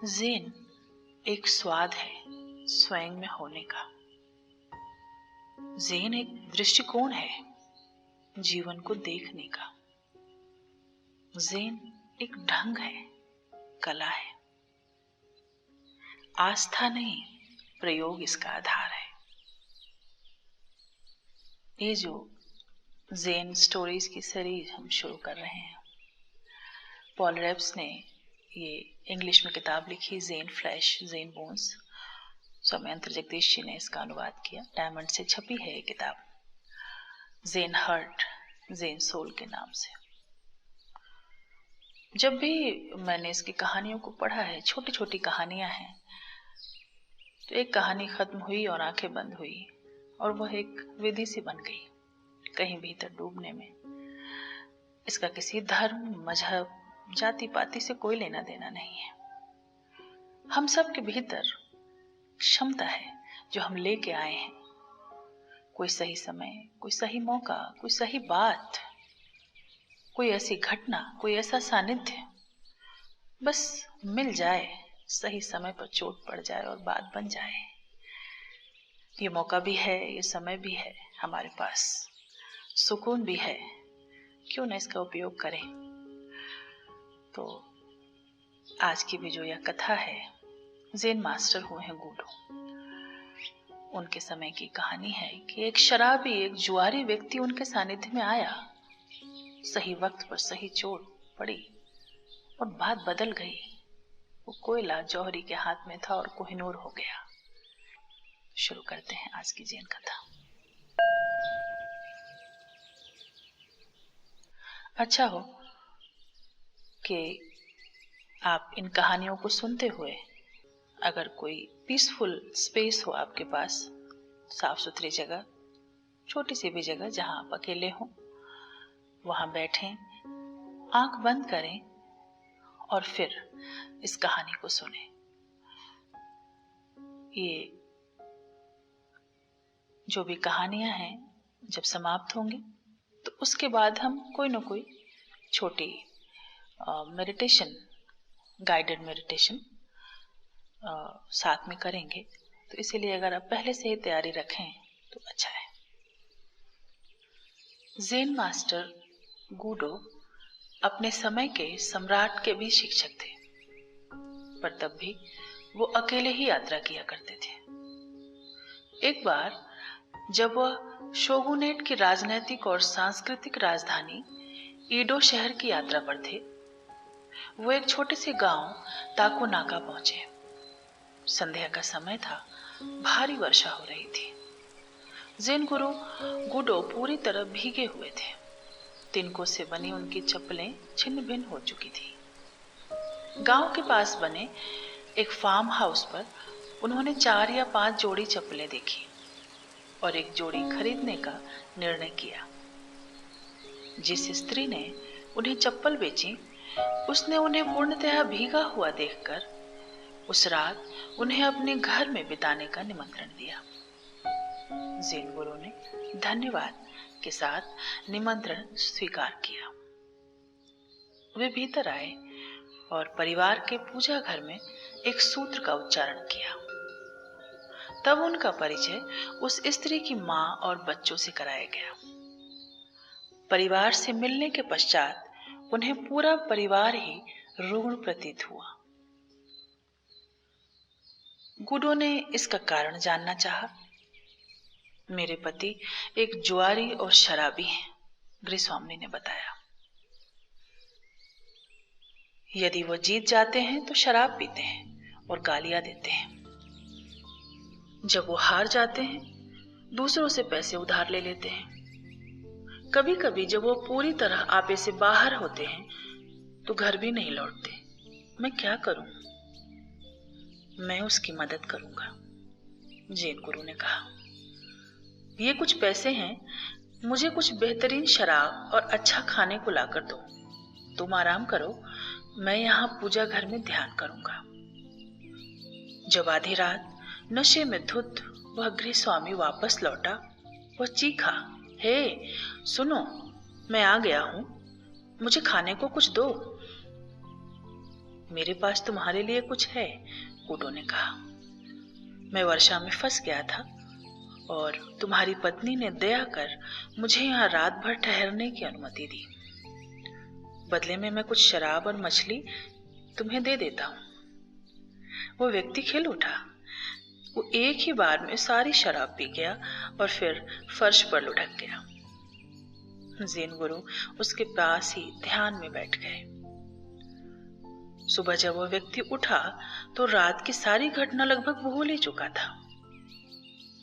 Zen एक स्वाद है स्वयं में होने का। ज़ेन एक दृष्टिकोण है जीवन को देखने का। ज़ेन एक ढंग है, कला है। आस्था नहीं, प्रयोग इसका आधार है। ये जो ज़ेन स्टोरीज की सीरीज हम शुरू कर रहे हैं, पॉल रेब्स ने ये इंग्लिश में किताब लिखी, Zen Flash Zen Bones. Saumyantra Jagdish ji ने इसका अनुवाद किया। डायमंड से छपी है ये किताब, ज़ेन हर्ट ज़ेन सोल के नाम से। जब भी मैंने इसकी कहानियों को पढ़ा है, छोटी छोटी कहानियां हैं, तो एक कहानी खत्म हुई और आंखें बंद हुई और वह एक विधि सी बन गई कहीं भीतर डूबने में। इसका किसी धर्म, मजहब, जाति पाति से कोई लेना देना नहीं है। हम सब के भीतर क्षमता है जो हम लेके आए हैं। कोई सही समय, कोई सही मौका, कोई सही बात, कोई ऐसी घटना, कोई ऐसा सानिध्य बस मिल जाए, सही समय पर चोट पड़ जाए और बात बन जाए। ये मौका भी है, ये समय भी है हमारे पास, सुकून भी है, क्यों न इसका उपयोग करें। तो आज की भी जो यह कथा है, ज़ेन मास्टर हुए हैं गूडो। उनके समय की कहानी है कि एक शराबी, एक जुआरी व्यक्ति उनके सानिध्य में आया। सही वक्त पर सही चोट पड़ी और बात बदल गई। वो कोयला जौहरी के हाथ में था और कोहिनूर हो गया। शुरू करते हैं आज की ज़ेन कथा। अच्छा हो कि आप इन कहानियों को सुनते हुए, अगर कोई पीसफुल स्पेस हो आपके पास, साफ सुथरी जगह, छोटी सी भी जगह जहां आप अकेले हों, वहां बैठें, आंख बंद करें और फिर इस कहानी को सुनें। ये जो भी कहानियां हैं जब समाप्त होंगी तो उसके बाद हम कोई ना कोई छोटी मेडिटेशन, गाइडेड मेडिटेशन साथ में करेंगे। तो इसीलिए अगर आप पहले से ही तैयारी रखें तो अच्छा है। ज़ेन मास्टर गूडो अपने समय के सम्राट के भी शिक्षक थे, पर तब भी वो अकेले ही यात्रा किया करते थे। एक बार जब वह शोगुनेट की राजनैतिक और सांस्कृतिक राजधानी ईडो शहर की यात्रा पर थे, वो एक छोटे से गांव ताकोनाका पहुंचे। संध्या का समय था, भारी वर्षा हो रही थी। ज़ेन गुरु गूडो पूरी तरह भीगे हुए थे। तिनकों से बनी उनकी चप्पलें छिन्न भिन्न हो चुकी थी। गांव के पास बने एक फार्म हाउस पर उन्होंने 4 या 5 जोड़ी चप्पलें देखी और एक जोड़ी खरीदने का निर्णय किया। जिस स्त्री ने उन्हें चप्पल बेची, उसने उन्हें पूर्णतः भीगा हुआ देखकर उस रात उन्हें अपने घर में बिताने का निमंत्रण दिया। ज़ेन गुरु ने धन्यवाद के साथ निमंत्रण स्वीकार किया। वे भीतर आए और परिवार के पूजा घर में एक सूत्र का उच्चारण किया। तब उनका परिचय उस स्त्री की मां और बच्चों से कराया गया। परिवार से मिलने के पश्चात उन्हें पूरा परिवार ही ऋण प्रतीत हुआ। गूडो ने इसका कारण जानना चाहा। मेरे पति एक जुआरी और शराबी हैं, गृहस्वामी ने बताया। यदि वो जीत जाते हैं तो शराब पीते हैं और गालियां देते हैं। जब वो हार जाते हैं, दूसरों से पैसे उधार ले लेते हैं। कभी कभी जब वो पूरी तरह आपे से बाहर होते हैं तो घर भी नहीं लौटते। मैं क्या करूं? मैं उसकी मदद करूंगा, ज़ेन गुरु ने कहा। ये कुछ पैसे हैं, मुझे कुछ बेहतरीन शराब और अच्छा खाने को लाकर दो। तुम आराम करो, मैं यहाँ पूजा घर में ध्यान करूंगा। जब आधी रात नशे में धुत वह गृहस्वामी वापस लौटा, वह चीखा, हे सुनो, मैं आ गया हूं, मुझे खाने को कुछ दो। मेरे पास तुम्हारे लिए कुछ है, गुडो ने कहा। मैं वर्षा में फंस गया था और तुम्हारी पत्नी ने दया कर मुझे यहाँ रात भर ठहरने की अनुमति दी। बदले में मैं कुछ शराब और मछली तुम्हें दे देता हूँ। वो व्यक्ति खिल उठा। वो एक ही बार में सारी शराब पी गया और फिर फर्श पर लुढ़क गया। ज़ेन गुरु उसके पास ही ध्यान में बैठ गए। सुबह जब वो व्यक्ति उठा तो रात की सारी घटना लगभग भूल ही चुका था।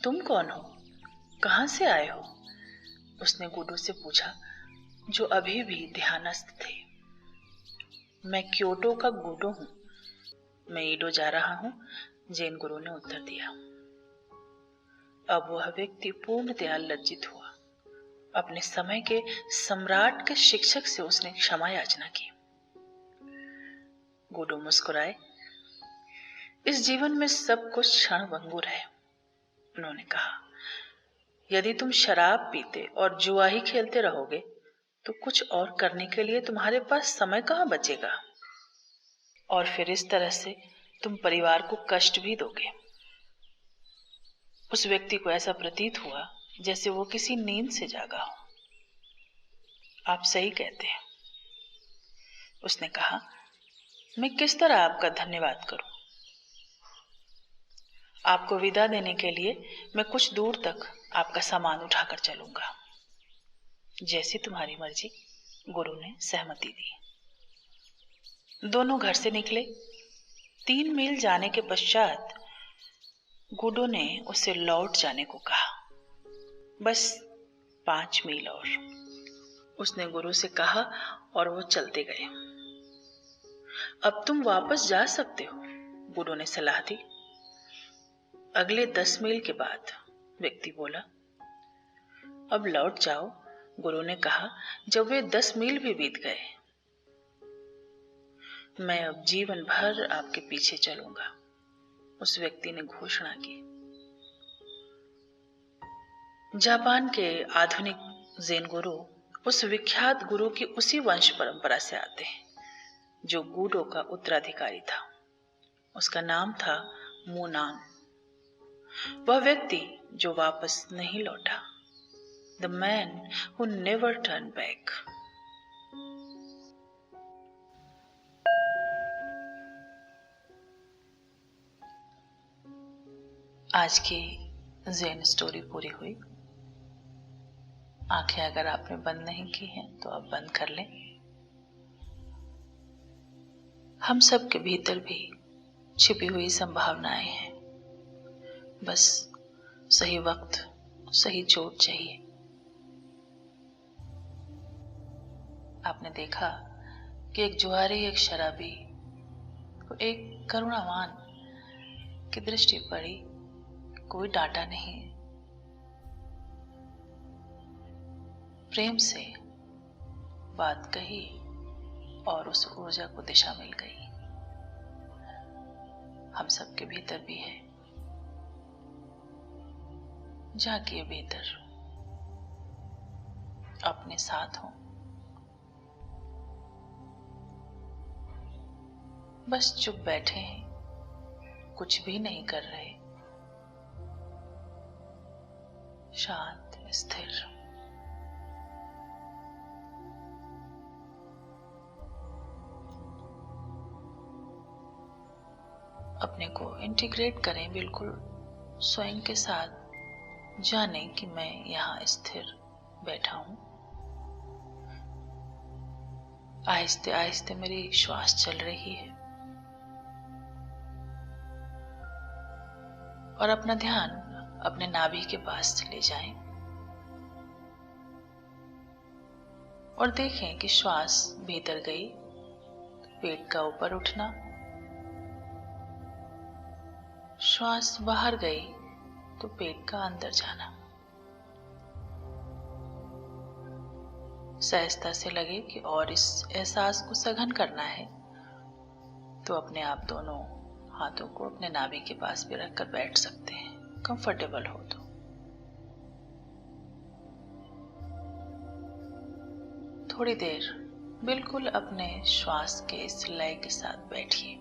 तुम कौन हो? कहाँ से आए हो? उसने गुडो से पूछा, जो अभी भी ध्यानस्थ थे। मैं क्योटो का गुडो हूँ। मैं ईडो जा रहा हूँ, ज़ेन गुरु ने उत्तर दिया। अब वह व्यक्ति पूर्णतया लज्जित हुआ। अपने समय के सम्राट के शिक्षक से उसने क्षमा याचना की। गुडो मुस्कुराए। इस जीवन में सब कुछ क्षणभंगुर है, उन्होंने कहा। यदि तुम शराब पीते और जुआ ही खेलते रहोगे तो कुछ और करने के लिए तुम्हारे पास समय कहाँ बचेगा, और फिर इस तरह से तुम परिवार को कष्ट भी दोगे। उस व्यक्ति को ऐसा प्रतीत हुआ जैसे वो किसी नींद से जागा हो। आप सही कहते हैं, उसने कहा। मैं किस तरह आपका धन्यवाद करूं? आपको विदा देने के लिए मैं कुछ दूर तक आपका सामान उठाकर चलूंगा। जैसी तुम्हारी मर्जी, गुरु ने सहमति दी। दोनों घर से निकले। 3 मील जाने के पश्चात गुडो ने उसे लौट जाने को कहा। बस 5 मील और, उसने गुरु से कहा और वो चलते गए। अब तुम वापस जा सकते हो, गुरु ने सलाह दी। अगले 10 मील के बाद, व्यक्ति बोला। अब लौट जाओ, गुरु ने कहा जब वे 10 मील भी बीत गए। मैं अब जीवन भर आपके पीछे चलूंगा, उस व्यक्ति ने घोषणा की। जापान के आधुनिक ज़ेन गुरु उस विख्यात गुरु की उसी वंश परंपरा से आते हैं जो गुडो का उत्तराधिकारी था। उसका नाम था मुनान। वह व्यक्ति जो वापस नहीं लौटा। The man who never turn back. आज की ज़ेन स्टोरी पूरी हुई। आंखें अगर आपने बंद नहीं की हैं तो आप बंद कर लें। हम सब के भीतर भी छिपी हुई संभावनाएं हैं। बस सही वक्त, सही चोट चाहिए। आपने देखा कि एक जुआरी, एक शराबी को एक करुणावान की दृष्टि पड़ी। कोई डांटा नहीं, प्रेम से बात कही और उस ऊर्जा को दिशा मिल गई। हम सबके भीतर भी है। जागिए भीतर, अपने साथ हो। बस चुप बैठे हैं, कुछ भी नहीं कर रहे, शांत, स्थिर। अपने को इंटीग्रेट करें बिल्कुल स्वयं के साथ। जाने कि मैं यहाँ स्थिर बैठा हूं। आहिस्ते आहिस्ते मेरी श्वास चल रही है और अपना ध्यान अपने नाभि के पास ले जाएं और देखें कि श्वास भीतर गई तो पेट का ऊपर उठना, श्वास बाहर गई तो पेट का अंदर जाना। सहजता से लगे कि और इस एहसास को सघन करना है तो अपने आप दोनों हाथों को अपने नाभि के पास भी रखकर बैठ सकते हैं, कंफर्टेबल हो तो। थोड़ी देर बिल्कुल अपने श्वास के इस लय के साथ बैठिए।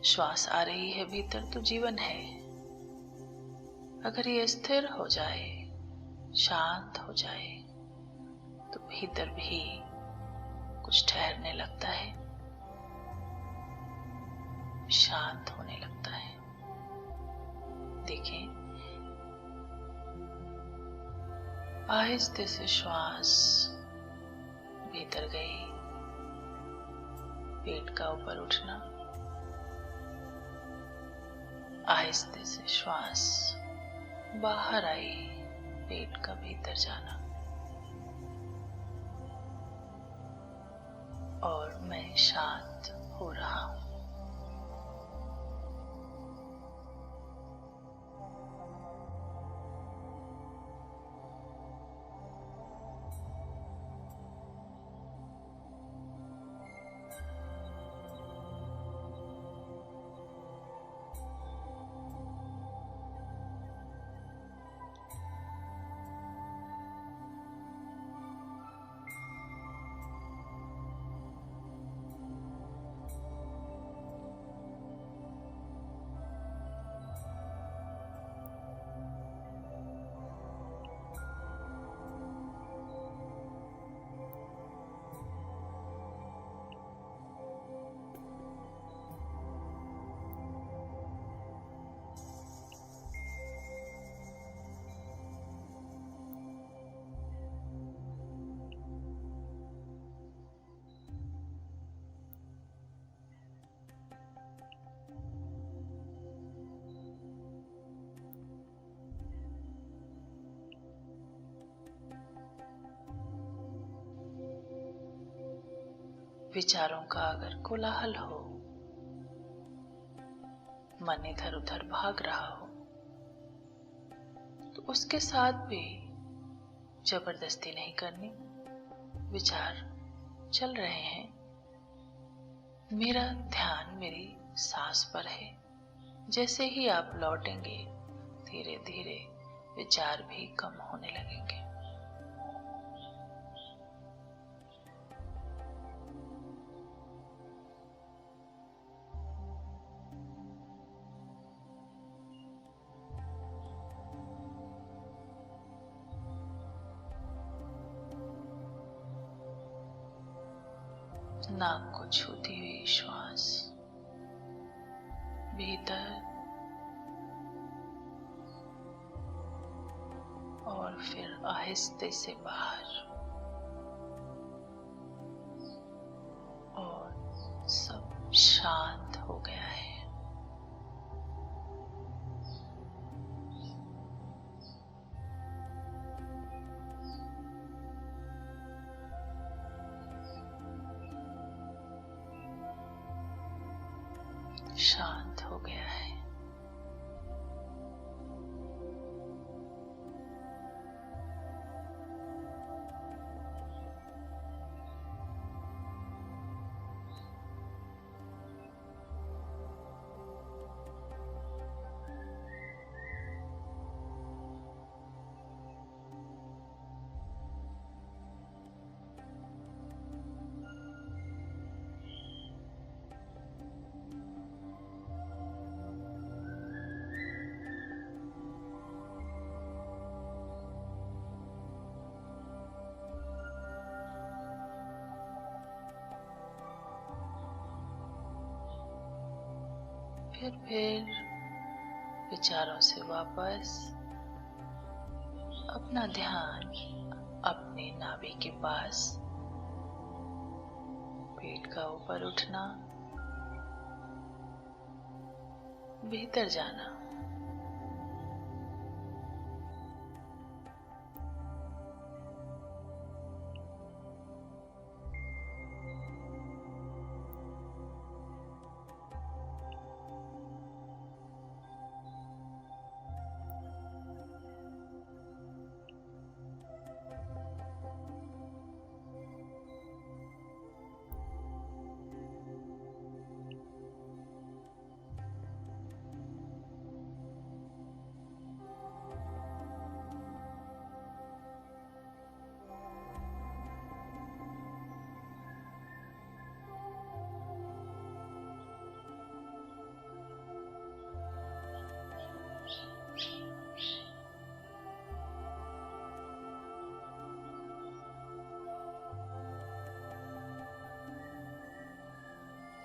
श्वास आ रही है भीतर तो जीवन है। अगर ये स्थिर हो जाए, शांत हो जाए, तो भीतर भी कुछ ठहरने लगता है, शांत होने लगता है। देखें, आहिस्ते से श्वास भीतर गई, पेट का ऊपर उठना, आहिस्ते से श्वास बाहर आई, पेट का भीतर जाना। और मैं शांत हो रहा हूं। विचारों का अगर कोलाहल हो, मन इधर उधर भाग रहा हो, तो उसके साथ भी जबरदस्ती नहीं करनी। विचार चल रहे हैं, मेरा ध्यान मेरी सांस पर है। जैसे ही आप लौटेंगे, धीरे धीरे विचार भी कम होने लगेंगे। नाक को छूती हुई श्वास भीतर और फिर आहिस्ते से बाहर, और सब शांत हो गया है। शांत हो गया है। फिर विचारों से वापस अपना ध्यान अपनी नाभि के पास, पेट का ऊपर उठना, भीतर जाना।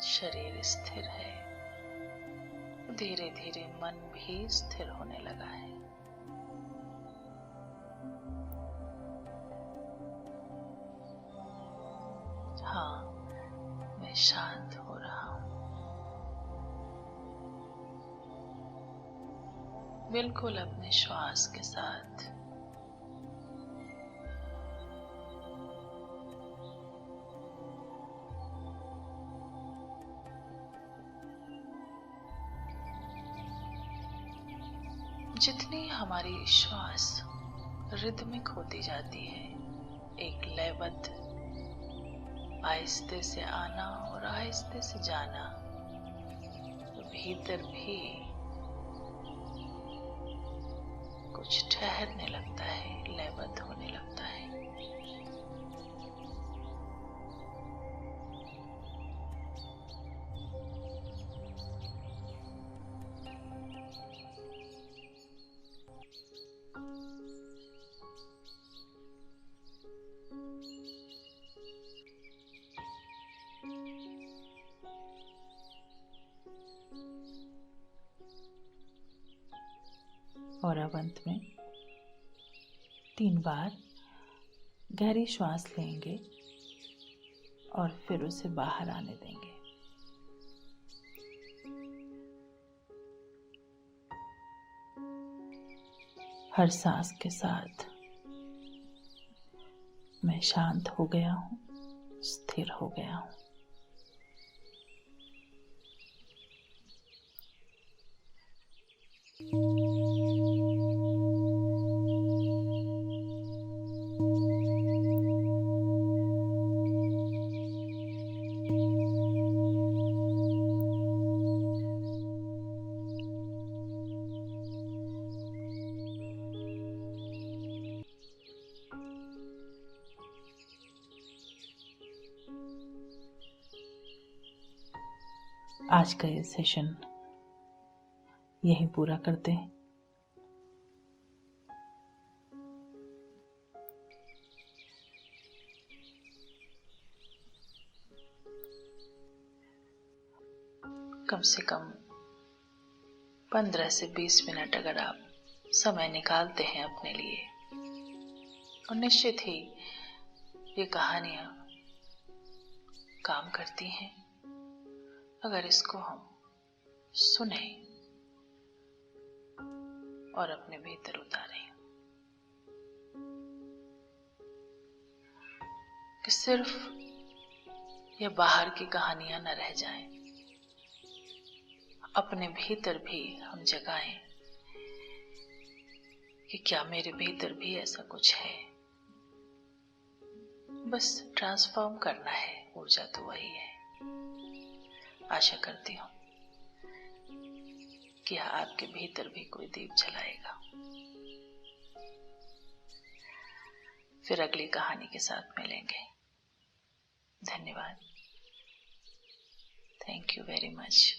शरीर स्थिर है, धीरे धीरे मन भी स्थिर होने लगा है। हाँ, मैं शांत हो रहा हूँ, बिल्कुल अपने श्वास के साथ। जितनी हमारी श्वास रिदमिक होती जाती है, एक लयबद्ध, आहिस्ते से आना और आहिस्ते से जाना, तो भीतर भी कुछ ठहरने लगता है, लयबद्ध होने लगता है। और अब अंत में 3 बार गहरी श्वास लेंगे और फिर उसे बाहर आने देंगे। हर सांस के साथ मैं शांत हो गया हूँ, स्थिर हो गया हूँ। आज का ये सेशन यहीं पूरा करते हैं। कम से कम 15 से 20 मिनट अगर आप समय निकालते हैं अपने लिए, और निश्चित ही ये कहानियां काम करती हैं अगर इसको हम सुने और अपने भीतर उतारें, कि सिर्फ ये बाहर की कहानियां न रह जाएं, अपने भीतर भी हम जगाएं कि क्या मेरे भीतर भी ऐसा कुछ है। बस ट्रांसफॉर्म करना है, ऊर्जा तो वही है। आशा करती हूँ कि आपके भीतर भी कोई दीप जलाएगा। फिर अगली कहानी के साथ मिलेंगे। धन्यवाद। Thank you very much.